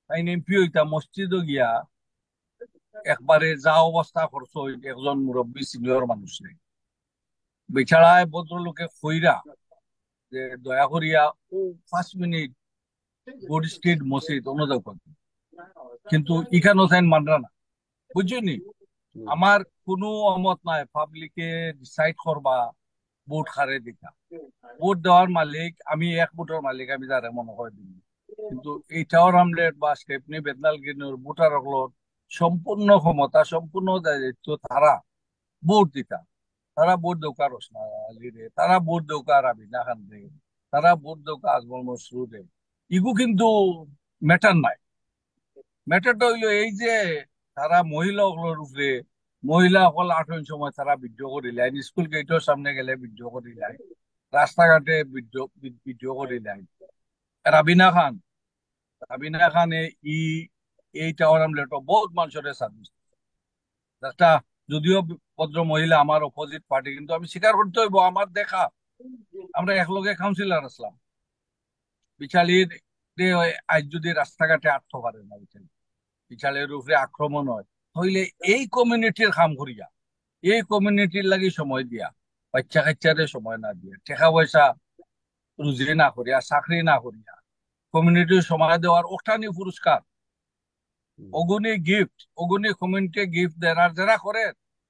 তাই এমপি হইতা মসজিদও গিয়া একবারে যা অবস্থা করছো একজন মুরব্বী সিনিয়র মানুষ নেই, বেচারায় ভদ্রলোকে কইরা যে দয়া করিয়া ও 5 মিনিট গুড স্ট্রিট মসজিদ অনুদান করবে, কিন্তু ইখানো সাইন মানরা না, বুঝছনি। আমার কোনো অমত নাই পাবলিকে ডিসাইড করবা ভোট হারে দেখা, ভোট দেওয়ার মালিক আমি, 1 ভোটের মালিক আমি, যারা মনে হয় দিন। কিন্তু এই টাওয়ার হামলেট বা স্টেপনি বেদনালগিরির ভোটার হলোর সম্পূর্ণ ক্ষমতা, সম্পূর্ণ দায়িত্ব তারা ভোট দিতা। তারা ভোট দৌকা রসনা আলীরে, তারা ভোট দৌকা রাবিনা খান রে, তারা ভোট দৌকা আজমল মসরুর রে। ইগু কিন্তু ম্যাটার নাই। ম্যাটারটা হইলো এই যে তারা মহিলাগুলোর উপরে, মহিলাসকল আঠন সময় তারা বিদ্রোহ করিলেন, স্কুল গেটের সামনে গেলে বিদ্রোহ করিলেন, রাস্তাঘাটে বিদ্রোহ করিলেন। রাবিনা খান, রাবিনা খানে ই এই টাওয়ার আমলেট বহুত মানুষের সার্ভিস একটা, যদিও ভদ্র মহিলা আমার অপোজিট পার্টি, কিন্তু আমি স্বীকার করতে হইব আমার দেখা, আমরা একলগে কাউন্সিলর আসলাম। বিচালির আজ যদি রাস্তাঘাটে আটতে পারে না, বিচালের উপরে আক্রমণ হয়, হইলে এই কমিউনিটির কাম করিয়া, এই কমিউনিটির লাগি সময় দিয়া, বাচ্চা কাচ্চারে সময় না দিয়া, টাকা পয়সা রুজি না করিয়া, চাকরি না করিয়া, কমিউনিটির সময় দেওয়ার ওটানি পুরস্কার, অগুনি গিফট, অগুনি কমিউনিটি গিফট দেন। আর যারা করে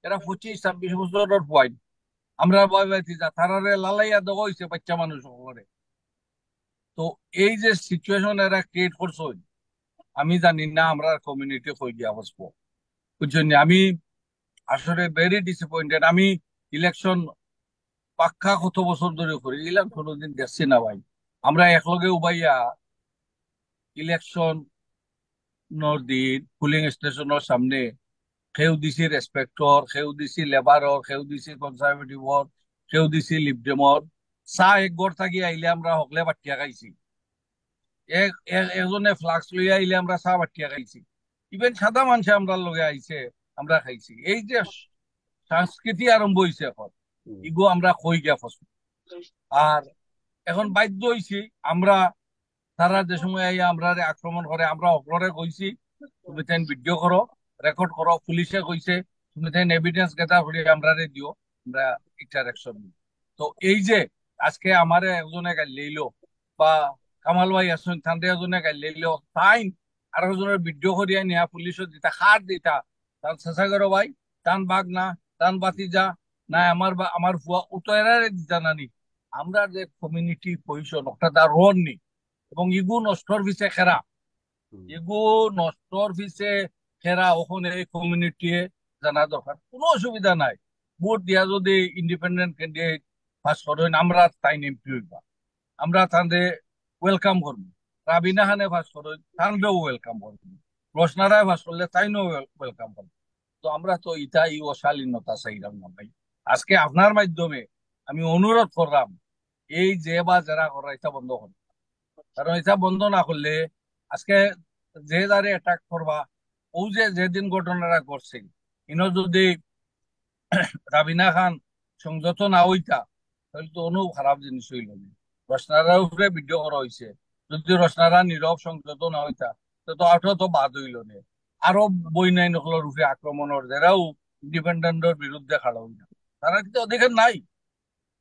এরা 25-26 বছরের পয়েন্ট, আমরা ভয় পাইছি যা তারারে লালাইয়া দেওয়া হয়েছে বাচ্চা মানুষ করে। তো এই যে সিচুয়েশন এরা ক্রিয়েট করছে, আমি জানি না আমরা কমিউনিটি হয়ে গিয়া বসবো, বুঝছেন। আমি আসলে ভেরি ডিসঅ্যাপয়েন্টেড। আমি ইলেকশন পাক্কা কত বছর ধরে করি, ইলেকশন কোনোদিন দেখছি না ভাই। আমরা একলগে উবাইয়া ইলেকশন দিন পুলিং স্টেশনের সামনে কেউ দিছি রেসপেক্টর, কেউ দিছি লেবারর, কেউ দিছি কনজারভেটিভর, কেউ দিছি লিবডেমর। চাহ এক ঘর থাকি আইলে আমরা হকলে বাটিয়া খাইছি, একজনে ফ্লাক্স লইয়া আইলে আমরা চাহ বাটিয়া খাইছি, ইভেন সাদা মানুষে আমরা লগে আইছে, আমরা খাইছি। এই যে সংস্কৃতি আরম্ভ হয়েছে এখন, ইগো আমরা কই গিয়া ফসল। আর এখন বাধ্য হইছি আমরা, তারা যে সময় আইয়া আমরা আক্রমণ করে, আমরা অপরে কইছি তুমি তাই ভিডিও করো, রেকর্ড করো, পুলিশে কইছে তুমি তাই এভিডেন্স গেদা করে আমরা দিও, আমরা এটার অ্যাকশন নিই। তো এই যে আজকে আমারে একজনে গাল লইলো, বা কামাল ভাই আসুন থানতে একজনে গাল লইলো, তাই আর একজনের ভিডিও করিয়া নিয়া পুলিশও দিতা, খার দিতা, তার চেষ্টা করো ভাই, টান বাঘ না, টান বাতি যা না, আমার ফুয়া উতরারে দিতা নানি। আমরা যে কমিউনিটি পজিশন একটা তার রন নি, এবং ইগু নষ্টর পিছে খেরা, এগু নষ্টর পিছে খেরা ওখানে এই কমিউনিটি জানা দরকার, কোনো অসুবিধা নাই। ভোট দিয়া যদি ইন্ডিপেন্ডেন্ট ক্যান্ডিডেট পাস করেন, আমরা তাই এমপি হইবা, আমরা তাদের ওয়েলকাম করবো। রাবিনা খানে পাস করেন, তানকেও ওয়েলকাম করবো, রোশনারায় পাস করলে তাইনও ওয়েলকাম করবো। তো আমরা তো ইটা ই অশালীনতা চাইলাম না ভাই। আজকে আপনার মাধ্যমে আমি অনুরোধ করলাম, এই যে বা যারা করা এটা বন্ধ করবে, কারণ এটা বন্ধ না করলে আজকে যে যারে অ্যাটাক করবা, ও যে যেদিন ঘটনাটা করছে, ইনো যদি রাবিনা খান সংযত না হইতা, তাহলে তো অন্য খারাপ জিনিস হইল না। রচনার উপরে ভিডিও করা হয়েছে, যদি রচনারা নীরব সংযত না হইতা, তো আঠো তো বাদ হইল না। আরো বৈনাইনকলের উপরে আক্রমণের যারাও ইন্ডিপেন্ডেন্টের বিরুদ্ধে খাড়া হইল, তারা কিন্তু অধিকার নাই,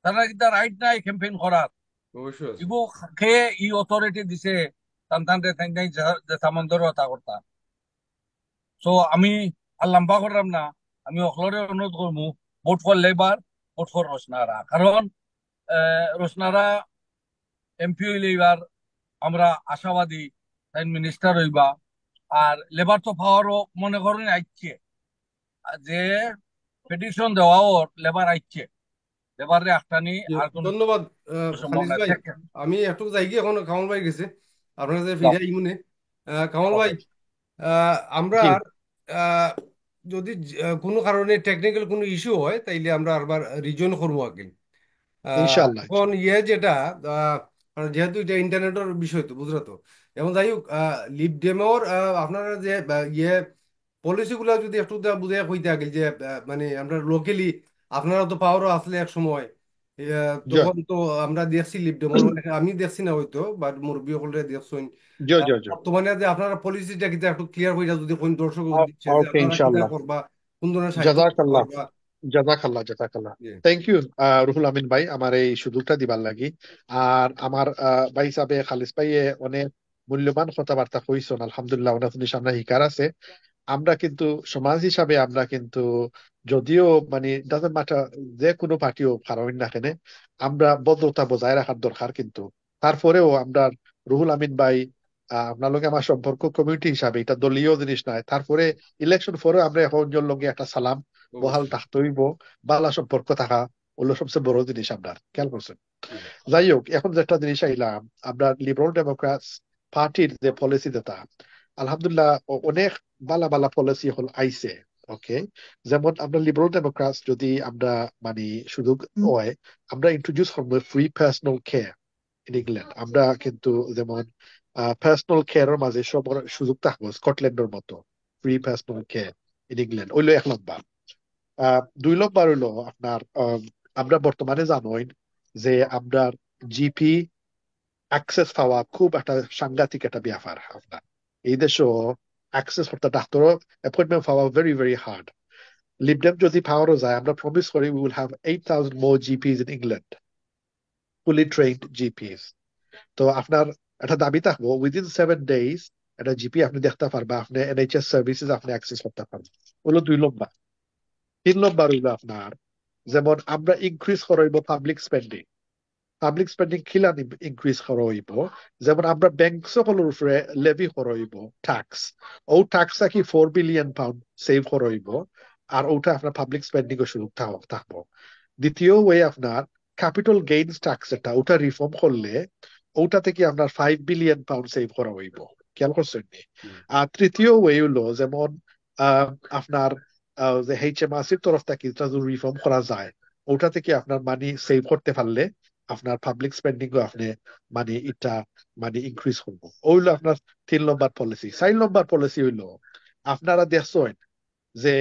তারা কিন্তু রাইট নাই ক্যাম্পেইন করার। অবশ্যই আছে। ইগো খেয়ে ই অথরিটি দিছে তান্তানতে তাই যে তামন্দর কথা কর্তা। সো আমি আর লম্বা করলাম না, আমি অকলরে অনুরোধ করবো, vote for Labour, vote for Rushanara. কারণ রোশনারা এমপি হইলে এবার আমরা আশাবাদী তাই মিনিস্টার হইবা। আর লেবার তো পাওয়ারও মনে করেন আইচ্ছে, যে পেটিশন দেওয়াও লেবার আইচ্ছে, লেবারে আটটানি আর কোন ধন্যবাদ সম্ভব খালিদ নাই। ভাই। আমি একটু যাই গিয়ে এখন কামাল ভাই গেছে, আপনার কাছে ফিরে আই মনে। কামাল ভাই, ওকে। আমরা জি, আহ, যদি কোনো কারণে টেকনিক্যাল কোনো ইস্যু হয় তাইলে আমরা আবার রিজন করবো আগে। ইনশাআল্লাহ এখন ইনশাআল্লাহ। যেটা কারণ যেহেতু এটা ইন্টারনেটের বিষয় তো বুঝলো তো, এবং যাই হোক লিড ডেমোর আপনারা যে পলিসিগুলো যদি একটু বুঝে কইতে আগে যে মানে আমরা লোকালি, আপনারা তো পাওয়ারও আসলে এক সময় জ তখন তো আমরা দেখছি লিপডেমর, আমি দেখছি না হয়তো, বাট মুরব্বী হলে দেখছেন। জ জ জ বর্তমানে যে আপনারা পলিসিটা কিন্তু একটু ক্লিয়ার হয়ে যদি কোন দর্শক উদ্দেশ্যে যে ওকে, আপনারা কিটা ইনশাআল্লাহ। করবা, কোন ধরনের সাহায্য জাজাকাল্লাহ, করবা। জাজাকাল্লাহ। থ্যাংক ইউ রুহুল আমিন ভাই, আমার এই সুযোগটা দিবার লাগি। আর আমার ভাই হিসাবে খালিস ভাই অনেক মূল্যবান কথাবার্তা কইছেন, আলহামদুলিল্লাহ অনেক জিনিস আমরা শিকার আছে। আমরা কিন্তু সমাজ হিসাবে আমরা কিন্তু যদিও মানে ডাজন্ট ম্যাটার যে কোনো পার্টিও কারণ না কেন, আমরা ভদ্রতা বজায় রাখার দরকার। কিন্তু তারপরেও আমরা রুহুল আমিন ভাই, আপনার লগে আমার সম্পর্ক কমিউনিটি হিসাবে এটা দলীয় জিনিস নয়। তারপরে ইলেকশন পরে আমরা এখন জন লগে একটা সালাম বহাল অবশ্যই। থাকতে হইব, বালা সম্পর্ক থাকা হলো সবচেয়ে বড় জিনিস। আপনার খেয়াল করছেন? হুম। যাই হোক, এখন যে একটা জিনিস আইলাম, আমরা লিবারেল ডেমোক্রাটস পার্টির যে পলিসি যেটা, আলহামদুলিল্লাহ অনেক বালা বালা পলিসি হল আইছে। ওকে, যেমন আমরা লিবারেল ডেমোক্রাটস যদি আমরা মানে সুযোগ হয়, আমরা ইন্ট্রোডিউস করবো free personal care in England. আমরা কিন্তু যেমন পার্সোনাল কেয়ারের মাঝে সব সুযোগ থাকবো স্কটল্যান্ডের মতো, free personal care in England. ওইলো 1 নম্বর। 2 নম্বর হইলো আপনার আমরা বর্তমানে জানোই যে আমরা জিপি অ্যাক্সেস পাওয়া খুব একটা সাংঘাতিক একটা ব্যাপার। আপনার এই দেশও অ্যাক্সেস করতে ডাক্তার অ্যাপয়েন্টমেন্ট পাওয়া ভেরি ভেরি হার্ড। লিবডেম যদি পাওয়ারও যায়, আমরা প্রমিস করি we will have 8,000 more GPs in England, fully trained GPs। তো আপনার একটা দাবি থাকবো উইদিন 7 days একটা জিপি আপনি দেখতে পারবা, আপনি NHS সার্ভিসেস আপনি অ্যাক্সেস করতে পারবেন। হলো 2 নম্বর। 3 নম্বর হইলো আপনার যেমন আমরা ইনক্রিজ করাইব পাবলিক স্পেন্ডিং। পাবলিক স্পেন্ডিং খিলা ইনক্রিজ করাইব, যেমন আমরা ব্যাংক সকলের উপরে লেভি করাইব ট্যাক্স। ও ট্যাক্স কি 4 বিলিয়ন পাউন্ড সেভ করাইব, আর ওটা আপনার পাবলিক স্পেন্ডিং এর সুযোগ থাকবো। দ্বিতীয় ওয়ে আপনার ক্যাপিটাল গেইনস ট্যাক্স, যেটা ওটা রিফর্ম করলে ওটা থেকে আপনার 5 বিলিয়ন পাউন্ড সেভ করা হইব। খেয়াল করছেন নি? হুম। আর তৃতীয় ওয়ে হলো যেমন আপনার যে HMRCর তরফ থেকে যদি রিফর্ম করা যায়, ওটা থেকে আপনার মানি সেভ করতে পারলে আপনার পাবলিক স্পেন্ডিং আপনি মানে এটা মানে ইনক্রিজ করবো। ওইলো আপনার 3 নম্বর পলিসি। 4 নম্বর পলিসি হইলো আপনারা দেখছেন যে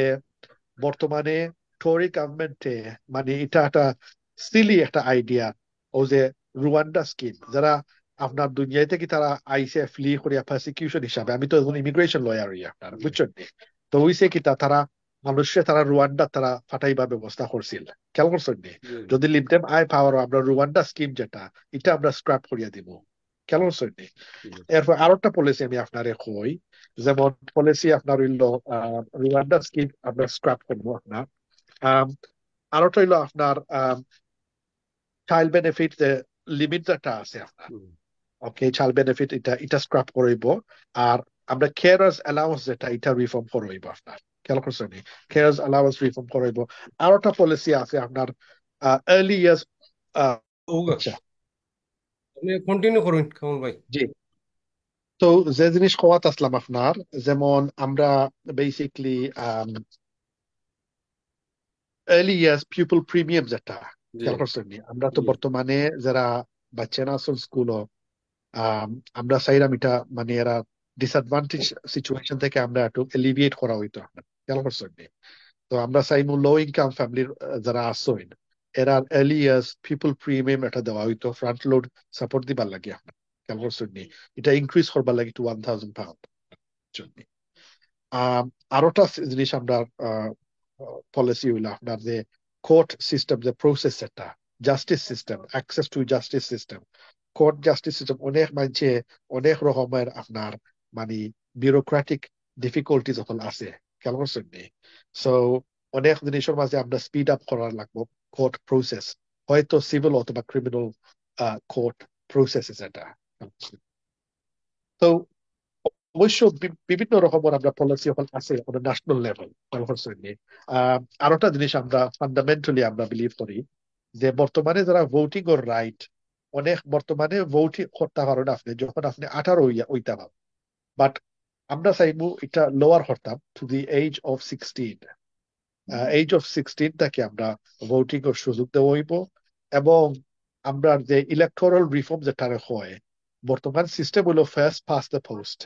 বর্তমানে টরি গভর্নমেন্টে মানে এটা একটা সিলি একটা আইডিয়া, ও যে রুয়ান্ডা স্কিম, যারা আপনার দুনিয়া থেকে তারা আইসে ফ্লি করিয়া প্রসিকিউশন হিসাবে, আমি তো এখন ইমিগ্রেশন লয়ার আপনার বুঝছেন নি? তো হইছে কি তারা মানুষের তারা রুয়ান্ডা তারা ফাটাইবার ব্যবস্থা করছিল। খেয়াল করছেন নি? হুম। যদি লিবডেম আই পাওয়ার আমরা রুয়ান্ডা স্কিম যেটা, এটা আমরা স্ক্র্যাপ করিয়া দিব। খেয়াল করছেন নি? হুম। এরপর আরো একটা পলিসি আমি আপনারে কই, যেমন পলিসি আপনার হইলো রুয়ান্ডা স্কিম আমরা স্ক্র্যাপ করবো আপনার। আম, আরেকটা হইলো আপনার চাইল্ড বেনিফিট যে লিমিট একটা আছে আপনার। হুম। ওকে, চাইল্ড বেনিফিট এটা এটা স্ক্র্যাপ করইব। আর আমরা কেয়ারার্স অ্যালাউন্স যেটা, এটা রিফর্ম করইব আপনার। খেয়াল করছেন? কেয়ারার্স অ্যালাউন্স রিফর্ম করইব। আর একটা পলিসি আছে আপনার আর্লি ইয়ার্স। ওকে, আচ্ছা, আপনি কন্টিনিউ করুন কেমন ভাই। জি। তো যে জিনিস কোয়াত আসলাম আপনার, যেমন আমরা basically early years people premium যেটা, জি। খেয়াল করছেন নি? আমরা তো জি। বর্তমানে যারা বাচ্চারা আসল স্কুল, আমরা চাইলাম এটা মানে এরা ডিসঅ্যাডভান্টেজ সিচুয়েশন থেকে আমরা একটু এলিভিয়েট করা হইতো আপনার। খেয়াল করছেন নি? তো আমরা চাইবো লো ইনকাম ফ্যামিলির যারা আসেন, এরা আর্লি ইয়ার্স পিপল প্রিমিয়াম এটা দেওয়া হইতো, ফ্রন্ট লোড সাপোর্ট দিবার লাগে আপনার। খেয়াল করছেন নি? এটা ইনক্রিজ করবার লাগে টু 1,000 পাউন্ড জন্য। আরো একটা জিনিস আমরা পলিসি হইলো আপনার যে কোর্ট সিস্টেম যে প্রসেস, সেটা justice system, access to justice system. Court justice system অনেক মানছে অনেক রকমের আপনার মানে বিউরোক্রেটিক ডিফিকাল্টি যখন আছে। খেয়াল করছেন নি? সো অনেক জিনিসের মাঝে আমরা স্পিড আপ করার লাগবো কোর্ট প্রসেস, হয়তো সিভিল অথবা ক্রিমিনাল কোর্ট প্রসেস এটা। তো অবশ্য বিভিন্ন রকমের আমরা পলিসি এখন আছে ন্যাশনাল লেভেল। আরো একটা জিনিস আমরা ফান্ডামেন্টালি আমরা বিলিভ করি যে বর্তমানে যারা ভোটিং ওর রাইট, অনেক বর্তমানে ভোটিং করতে পারেন আপনি যখন আপনি 18 হইতে পারেন। বাট আমরা চাইবো এটা লোয়ার করতাম to the age of 16। Age of 16 থেকে আমরা ভোটিং এর সুযোগ দেওয়া হইব। এবং আমরা যে ইলেকটোরাল রিফর্ম যেটা হয়, বর্তমান সিস্টেম হলো ফার্স্ট পাস দ্য পোস্ট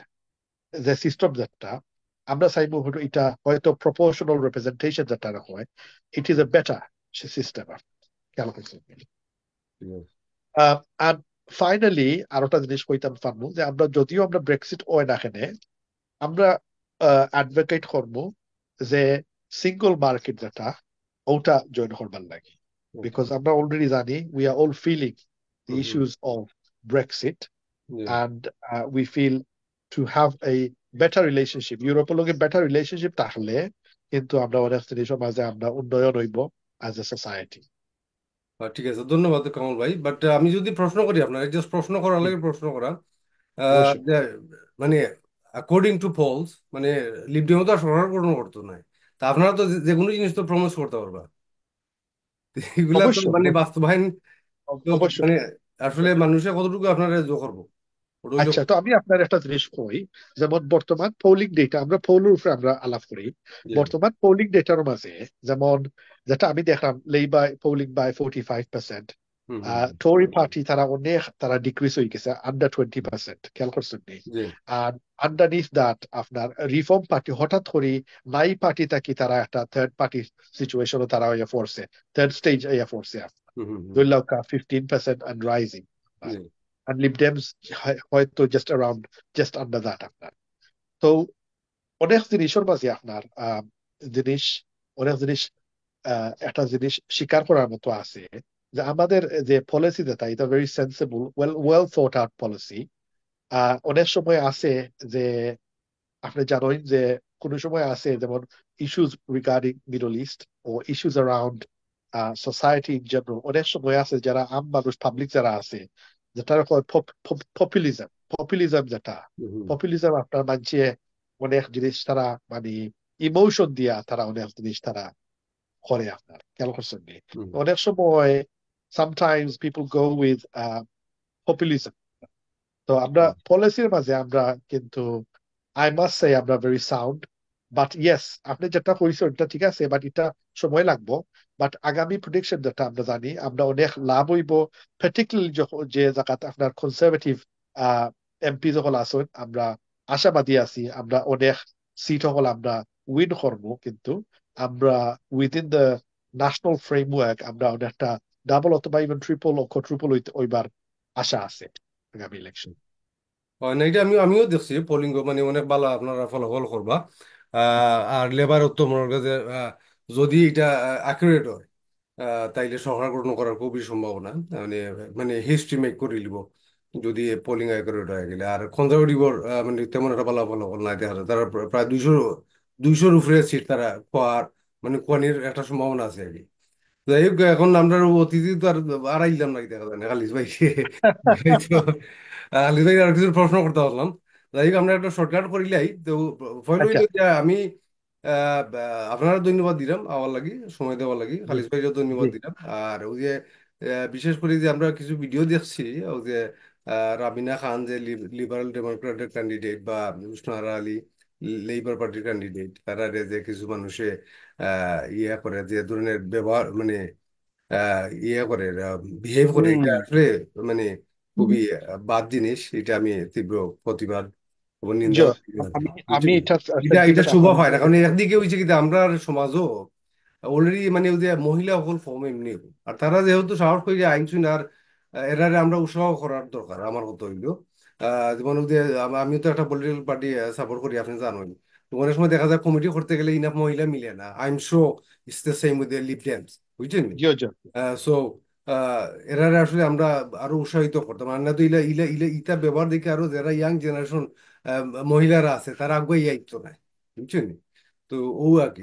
যে সিস্টেম যেটা, আমরা চাইবো হয়তো এটা হয়তো প্রপোর্শনাল রিপ্রেজেন্টেশন যেটা হয়, it is a better system. খেয়াল করছেন? ঠিক আছে। আর ফাইনালি আরেকটা জিনিস কইতাম পারবো যে আমরা যদিও আমরা ব্রেক্সিট হয় না এখানে, আমরা অ্যাডভোকেট করবো যে সিঙ্গল মার্কেট যেটা ওটা জয়েন করবার লাগে, বিকজ ওকে। আমরা অলরেডি জানি we are all feeling the hmm hmm. issues of Brexit, জি। and we feel to have a better relationship, ইউরোপের লগে better relationship থাকলে কিন্তু আমরা অনেক জিনিস মাঝে আমরা উন্নয়ন হইব as a society। ঠিক আছে, ধন্যবাদ কামাল ভাই। বাট আমি যদি প্রশ্ন করি আপনার, জাস্ট প্রশ্ন করার জি, লাগে প্রশ্ন করা, অবশ্যই। যে মানে অ্যাকর্ডিং টু পোলস মানে লিবিয়া তো আর সরকার গঠন করতো না, তা আপনারা তো যে কোনো জিনিস তো প্রমোট করতে পারবা। তো এগুলা তো অবশ্যই, মানে বাস্তবায়ন তো অবশ্যই। মানে আসলে মানুষের কতটুকু আপনারা জো করবো, ওটা হইলো আচ্ছা, তো আমি আপনার একটা জিনিস কই, যেমন বর্তমান পৌলিং ডেটা, আমরা পৌলের উপরে আমরা আলাপ করি। যে। বর্তমান পৌলিং ডেটার মাঝে যেমন যেটা আমি দেখলাম, লেবার পৌলিং বাই 45%, হুম হুম হুম। টরি পার্টি তারা অনেক তারা ডিক্রিজ হয়ে গেছে আন্ডার 20%, খেয়াল করছেন নি? জি। আর আন্ডারনিথ দ্যাট আপনার রিফর্ম পার্টি হঠাৎ করে নাই পার্টি থাকি তারা একটা থার্ড পার্টি সিচুয়েশনও তারা হইয়া পড়ছে, থার্ড স্টেজ হইয়া পড়ছে, হুম হুম হুম। ধরলাম 15% and rising, G. and Lib Dems হয়তো just around, just under that আপনার। তো অনেক জিনিসের মাঝে আপনার জিনিস, অনেক জিনিস একটা জিনিস স্বীকার করার মতো আছে যে আমাদের যে পলিসি যেটা এটা very sensible, well well thought out policy. অনেক সময় আছে যে আপনি জানেন যে কোনো সময় আছে যেমন ইস্যুস রিগার্ডিং মিডল ইস্ট ও issues around society in general, অনেক সময় আছে যারা আম মানুষ পাবলিক যারা আছে যেটা পপুলিজম, পপুলিজম যেটা হুম হুম পপুলিজম আপনার মানছে অনেক জিনিস তারা মানে ইমোশন দিয়া তারা অনেক জিনিস তারা করে আপনার, খেয়াল করছেন নি? হুম অনেক সময় sometimes people go with populism। তো আমরা হুম। পলিসির মাঝে আমরা কিন্তু আই মাস্ট সে আমরা ভেরি সাউন্ড, বাট ইয়েস আপনি যেটা কইছেন এটা ঠিক আছে, বাট এটা সময় লাগবো। বাট আগামী প্রেডিকশন যেটা আমরা জানি আমরা অনেক লাভ হইব, পার্টিকুলারলি যখন যে জায়গাতে আপনার কনজারভেটিভ এমপি যখন আসেন, আমরা আশাবাদী আছি আমরা অনেক সিট হল আমরা উইন করবো, কিন্তু আমরা উইদিন দ্য ন্যাশনাল ফ্রেমওয়ার্ক আমরা অনেকটা ডাবল অথবা ইভেন ট্রিপল ও কোয়াড্রুপল হইবার আশা আছে আগামী ইলেকশন। না, এটা আমিও দেখছি পোলিং মানে অনেক ভালো আপনারা ফলাফল করবা। আর লেবার তো মনে করেন যে যদি এটা অ্যাকুরেট হয়, তাইলে সরকার গঠন করার খুবই সম্ভাবনা, মানে মানে হিস্ট্রি মেক করে নিব যদি পোলিং অ্যাকুরেট হয়ে গেলে। আর কনজারভেটিভর মানে তেমন একটা ভালো ফলাফল নাই দেখা যায়, তারা প্রায় 200 উপরে সিট তারা পাওয়ার মানে কোয়ানির একটা সম্ভাবনা আছে আর কি। যাই হোক, এখন আমরা অতিথি তো আর আড়াইলাম নাকি দেখা যায় না খালিদ ভাইকে। এই তো খালিদ ভাই আর কিছু প্রশ্ন করতে পারলাম। যাই হোক, আমরা একটা শর্টকাট করিলাই তো। ফলে আচ্ছা। হইলো যে আমি আপনারা ধন্যবাদ দিলাম আমার লাগি, সময় দেওয়ার লাগি, জি, খালিদ ভাইকে জি। ধন্যবাদ দিলাম। আর ওই যে বিশেষ করে যে আমরা কিছু ভিডিও দেখছি, ওই যে রাবিনা খান যে লিবারেল ডেমোক্রেটের ক্যান্ডিডেট বা উসমার আলী লেবার পার্টির ক্যান্ডিডেট, তারা যে কিছু মানুষে ইয়ে করে যে ধরনের ব্যবহার মানে ইয়ে করে বিহেভ করে, হুম। এটা আসলে মানে খুবই বাদ জিনিস। এটা আমি তীব্র প্রতিবাদ এবং জি, নিন্দাও করি আর কি, আমি আমি বুঝছেন? এটা এটা সেন্টিমেন্ট শোভা আপনার পায় না, সাথে কারণ একমত। একদিকে হয়েছে কিন্তু আমরা সমাজও অলরেডি মানে ওই যে মহিলা সকল ফর্ম এমনি, আর তারা যেহেতু সাহস করে যে আইন শুন আর এরারে আমরা উৎসাহ করার দরকার আমার মতো হইলো। যেমন ওই যে আমিও তো একটা পলিটিক্যাল পার্টি সাপোর্ট করি, আপনি জানেন। তো অনেক সময় দেখা যায় কমিটি করতে গেলে ইনাফ মহিলা মিলে না। I am sure it's the same with Lib Dems, বুঝছেন? জি, জি। সো এরারে আসলে আমরা আরো উৎসাহিত করতাম, আর না তো ইলা ইলা ইলা ইটা ব্যবহার দেখে আরো যারা ইয়াং জেনারেশন মহিলারা আছে তারা আগুয়াই আইতো না, বুঝছেন? তো ও আর কি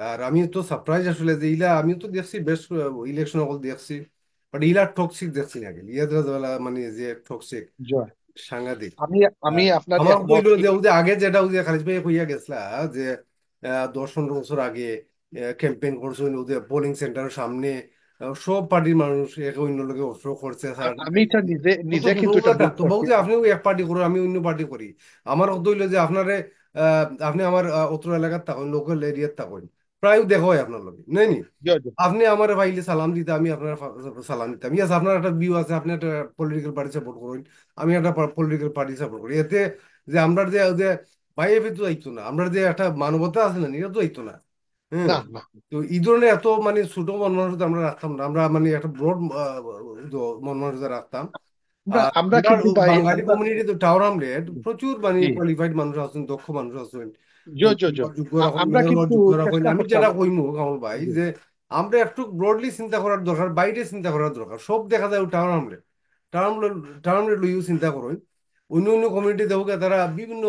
আর আমি তো সারপ্রাইজ আসলে যে ইলা আমি তো দেখছি বেশ ইলেকশন হল দেখছি, বাট ইলা টক্সিক দেখছি না গেল ইয়াদরা মানে যে টক্সিক জি, সাংঘাতিক। আমি আমি আপনার আমার কথা একমত। হইলো যে ওই যে আগে যেটা ওই যে খালিদ ভাই কইয়া গেছলা যে 10-15 বছর আগে ক্যাম্পেইন করছেন ওদের পোলিং সেন্টারের সামনে, সব পার্টির মানুষ এক অন্য লোকে অসুখ করছে স্যার। আমি এটা নিজে ও তো নিজে কিন্তু এটা ছোটবেলা নোট থাকতো বাবু করছি। যে আপনিও এক পার্টি করো আমি অন্য পার্টি করি। আমার কথা হইলো যে আপনারে আপনি আমার অত্র এলাকার থাকুন, লোকাল এরিয়ার থাকুন, প্রায় দেখা হয় আপনার লোকে নাই নি? জি, জি। আপনি আমার ভাইলে সালাম দিতে আমি আপনার সালাম দিতাম। ইয়াস, আপনার একটা ভিউ আছে, আপনি একটা পলিটিক্যাল পার্টি সাপোর্ট করুন, আমি একটা পলিটিক্যাল পার্টি সাপোর্ট করি। এতে যে আমরা যে যে ভাই এফে তো দায়িত্ব না, আমরা যে একটা মানবতা আছে না, এটা তো দায়িত্ব না। হ্যাঁ। না না। তো এই ধরনের এত মানে ছোট মন মানসিকতা আমরা রাখতাম না, আমরা মানে একটা ব্রড মন মানসিকতা রাখতাম। আমরা আর আমরা আমরা কিন্তু ভাই বাঙালি আমরা কমিউনিটি তো টাওয়ার হামলেট প্রচুর মানে জি কোয়ালিফাইড মানুষ আছেন, দক্ষ মানুষ আছেন, জো জো জো যোগ্য রাখুন, আমরা মেয়র হওয়ার কিন্তু যোগ্য রাখুন। চেষ্টা আমি করতাম। যেটা কইমু কামল ভাই জি যে আমরা একটু ব্রডলি চিন্তা করার দরকার, বাইরে চিন্তা করার দরকার। সব দেখা যায় Tower Hamlets, Tower Tower Hamlets লইও চিন্তা করুন। অন্য অন্য কমিউনিটি দেখো তারা বিভিন্ন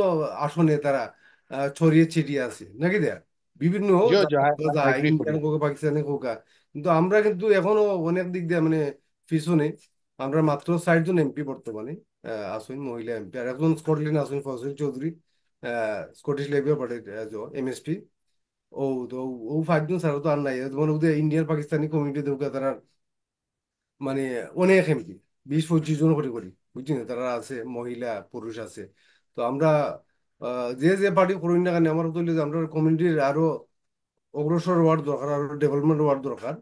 আসনে তারা ছড়িয়ে ছিটিয়ে আছে নাকি দেয়া বিভিন্ন জো জো আই এগ্রি ফুলি। ইন্ডিয়ান হোক পাকিস্তানি হোক। কিন্তু আমরা কিন্তু এখনো অনেক দিক দিয়ে মানে পিছনে। আমরা মাত্র 60 জন এমপি বর্তমানে আছেন, মহিলা এমপি, আর একজন স্কটল্যান্ড আছেন ফজল চৌধুরী, স্কটিশ লেবার পার্টির এমএসপি। ও তো ও 5 জন ছাড়া তো আর নাই, মানে ওদের ইন্ডিয়ান পাকিস্তানি কমিউনিটি দৌকা তারা মানে অনেক এমপি, 20-25 জন করে করি, বুঝছেন, তারা আছে, মহিলা পুরুষ আছে। তো আমরা যে যে পার্টি করি না কেন আমার তো হইলো যে আমরা কমিউনিটির আরো অগ্রসর হওয়ার দরকার, আরো ডেভেলপমেন্ট হওয়ার দরকার।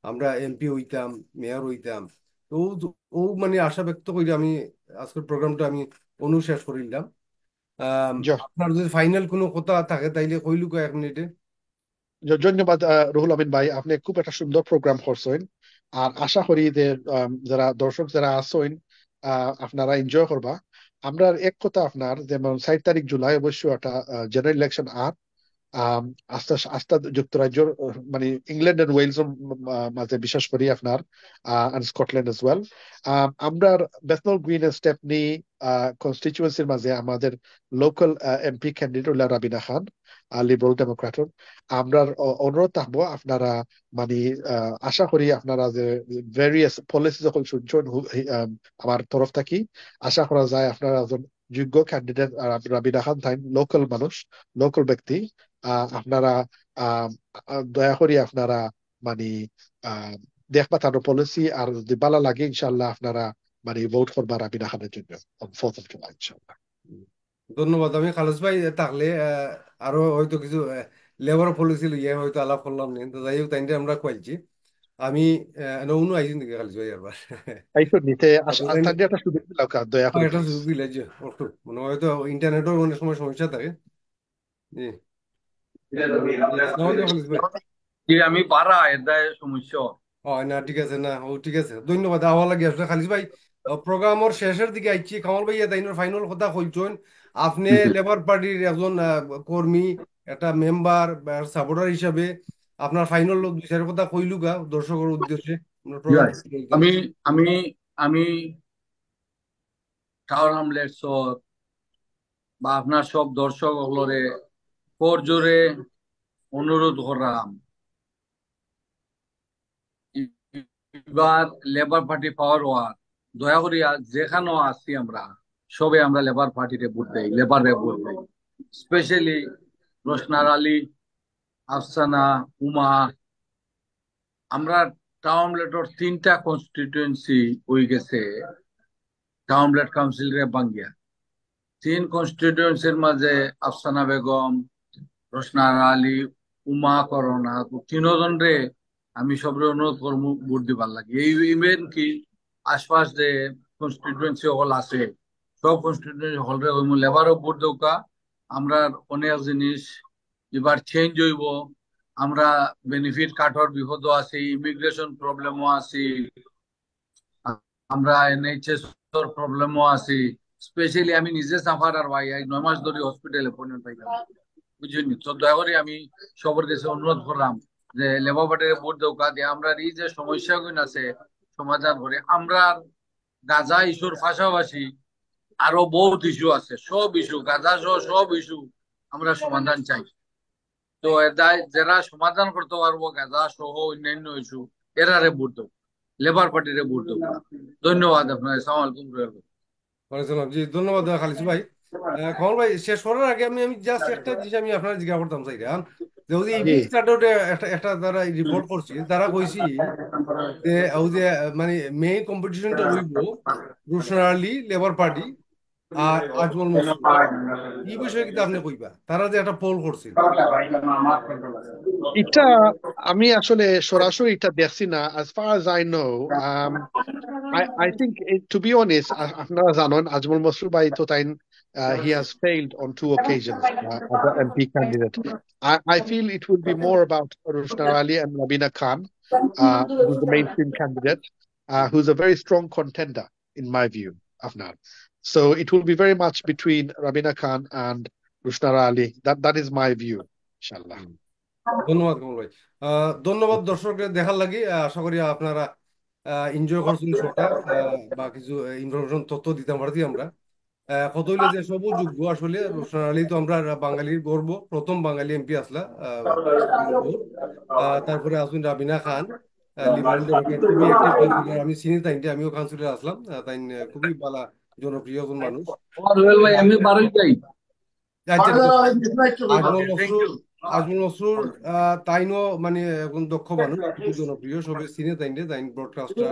আমরা এমপি হইতাম, মেয়র হইতাম। তো ও মানে আশা ব্যক্ত করি আমি আজকের প্রোগ্রামটা আমি অনুশেষ করিলাম। জো আপনার যদি ফাইনাল কোনো কথা থাকে তাইলে কইলুক 1 মিনিটে। ধন্যবাদ রুহুল আমিন ভাই, আপনি খুব একটা সুন্দর প্রোগ্রাম করছেন। আর আশা করি যে যারা দর্শক যারা আছেন আপনারা এনজয় করবা। আমরা এক কথা আপনার যেমন 7 তারিখ জুলাই অবশ্যই একটা জেনারেল ইলেকশন আর আম, আস্তে আস্তে যুক্তরাজ্যর মানে ইংল্যান্ড এন্ড ওয়েলস মাঝে বিশেষ করে আপনার and স্কটল্যান্ড as well। আমরা বেথনল গ্রিন স্টেপনি কনস্টিটিউয়েন্সির মাঝে আমাদের লোকাল এমপি ক্যান্ডিডেট হলো রাবিনা খান, লিবারেল ডেমোক্রেটর। আমরা অনুরোধ থাকবো আপনারা মানে আশা করি আপনারা যে ভেরিয়াস পলিসি যখন শুনছেন আমার তরফ থাকি আশা করা যায় আপনারা একজন যোগ্য ক্যান্ডিডেট রাবিনা খান তাই লোকাল মানুষ, লোকাল ব্যক্তি। আপনারা আহ, দয়া করে আপনারা মানে আহ, দেখবা তার পলিসি, আর যদি ভালো লাগে ইনশাল্লাহ আপনারা মানে ভোট করবা রাবিনা খানের জন্য on 4th of July ইনশাল্লাহ। ধন্যবাদ। আমি খালেদ ভাই থাকলে আরো হয়তো কিছু লেবার পলিসি লইয়া হয়তো আলাপ করলাম নি, তো যাই হোক তাইলে আমরা কইছি। আমি নৌনো আইছি নাকি খালেদ ভাই আবার? তাইতো নিতে তো তাইলে তাদের একটা সুযোগ দিলাম দয়া করে একটা প্লিজ। সুযোগ দিলে যে একটু মানে হয়তো ইন্টারনেটের অনেক সময় সমস্যা থাকে। জি জি, আসসালামু আলাইকুম খালেদ ভাই। যে আমি পারা এটা সমস্যা। ও না ঠিক আছে, না ও ঠিক আছে, ধন্যবাদ। আওয়া লাগে আসলে খালিদ ভাই প্রোগ্রামর শেষের দিকে আইছি। কামাল ভাই তাইনোর ফাইনাল কথা কইছেন। আপনি লেবার পার্টির একজন কর্মী, একটা মেম্বার বা সাপোর্টার হিসাবে আপনার ফাইনাল 2-4 কথা কইলুগা দর্শকের উদ্দেশ্যে আপনার প্রোগ্রাম। Yes. আমি আমি আমি টাওয়ার হামলেটস বা আপনার সব দর্শক হলরে কর জোরে অনুরোধ করাম, এবার লেবার পার্টি পাওয়ার ওয়ার দয়া করি যেখানেও আছি আমরা সবে আমরা লেবার পার্টিতে ভোট দেই, লেবারে ভোট দেই। স্পেশালি রোশনার আলী, আফসানা, উমা। আমরা টাউনলেটর 3টা কনস্টিটুয়েন্সি হয়ে গেছে টাউনলেট কাউন্সিল রে বাঙ্গিয়া। 3 কনস্টিটুয়েন্সির মাঝে আফসানা বেগম, রোশনার আলী, উমা করোনা, তিনজন রে আমি সবরে অনুরোধ করবো ভোট দিবার লাগে। এই ইভেন কি আশপাশ যে কনস্টিটুয়েন্সি হল আছে সব কনস্টিটুয়েন্সি হল রে হইমু লেবারও ভোট দৌকা। আমরা অনেক জিনিস এবার চেঞ্জ হইব। আমরা বেনিফিট কাটর বিপদও আছে, ইমিগ্রেশন প্রবলেমও আছে, আমরা এনএইচএস এর প্রবলেমও আছে। স্পেশালি আমি নিজে সাফার আর ভাই 9 মাস ধরে হসপিটালে পরিণত পাইলাম, বুঝলি। তো দয়া করে আমি সবার কাছে অনুরোধ করলাম যে লেবার পার্টির ভোট দৌকা দিয়ে আমরা এই যে সমস্যা গুলো আছে সমাধান করে। আমরা গাঁজা ইস্যুর পাশাপাশি আরো বহুত ইস্যু আছে, সব ইস্যু গাঁজা সহ সব ইস্যু আমরা সমাধান চাই। তো এদাই যারা সমাধান করতে পারবো গাঁজা সহ অন্যান্য ইস্যু এরারে ভোট দেবো, লেবার পার্টিরে ভোট দেবো। ধন্যবাদ আপনার। আসসালামু আলাইকুম। ওয়ালাইকুম জি, ধন্যবাদ খালিদ ভাই। কমল ভাই শেষ করার আগে আমি আমি জাস্ট একটা জিনিস আমি আপনার জিজ্ঞাসা করতাম চাই যে ওই যে জি ইভিনিং স্টাডে একটা একটা তারা রিপোর্ট করছি, তারা কইছি যে ওই যে মানে মেইন কম্পিটিশনটা হইব রুশনার আলী লেবার পার্টি আর আজমল মসুদ। এই বিষয়ে কিন্তু আপনি কইবা, তারা যে একটা পোল করছিল। এটা আমি আসলে সরাসরি এটা দেখছি না as far as I know। um, I think to be honest আপনারা জানেন আজমল মসরুর ভাই তো তাই He has failed on 2 occasions as an MP candidate. I feel it will be more about Rushna Ali and Rabina Khan, who's the mainstream candidate, who's a very strong contender, in my view, Afnan. So it will be very much between Rabina Khan and Rushna Ali. That is my view, inshallah. ধন্যবাদ কমল ভাই। ধন্যবাদ দর্শকদের দেখার লাগি। আশা করি আপনারা এনজয় করছেন শোটা, বা কিছু ইনফরমেশন তথ্য দিতে পারছি আমরা। কত হইলে যে সবু যোগ্য আসলে রোশন আলী তো আমরা বাঙালির গর্ব, প্রথম বাঙালি এমপি আসলা তারপরে আসুন রাবিনা খান, লিবারেল ডেমোক্রেট, খুবই অ্যাক্টিভ কাউন্সিলর। আমি চিনি তাইনতে, আমিও কাউন্সিলর আসলাম। তাই খুবই ভালো জনপ্রিয় একজন মানুষ। রুয়েল ভাই আমি বাড়ি যাই। আচ্ছা ঠিক আছে। Ajmal thank Masroor, you. আজমল মসরুর তাইনও মানে একজন দক্ষ মানুষ, খুবই জনপ্রিয়, সবাই চিনে তাইনতে। তাইন ব্রডকাস্টার,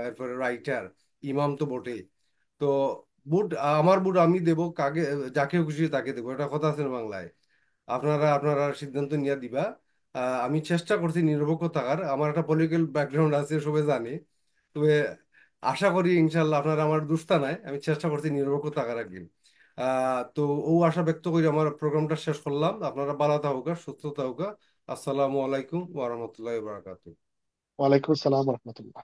এরপরে রাইটার, ইমাম তো বটেই। তো বুট, আমার বুট আমি দেবো কাকে, যাকে খুশি তাকে দেবো, এটা কথা আছে না বাংলায়। আপনারা আপনারা সিদ্ধান্ত নিয়ে দিবা। আমি চেষ্টা করছি নিরপেক্ষ থাকার, আমার একটা পলিটিক্যাল ব্যাকগ্রাউন্ড আছে সবাই জানে। তবে আশা করি ইনশাল্লাহ আপনারা আমার দুস্তা নাই, আমি চেষ্টা করছি নিরপেক্ষ থাকার একদিন। তো ও আশা ব্যক্ত করে আমার প্রোগ্রামটা শেষ করলাম। আপনারা ভালো থাকুক, সুস্থ থাকুক। আসসালামু আলাইকুম ওয়া রাহমাতুল্লাহি ওয়া বারাকাতুহু। ওয়ালাইকুম আসসালাম রহমতুল্লাহ।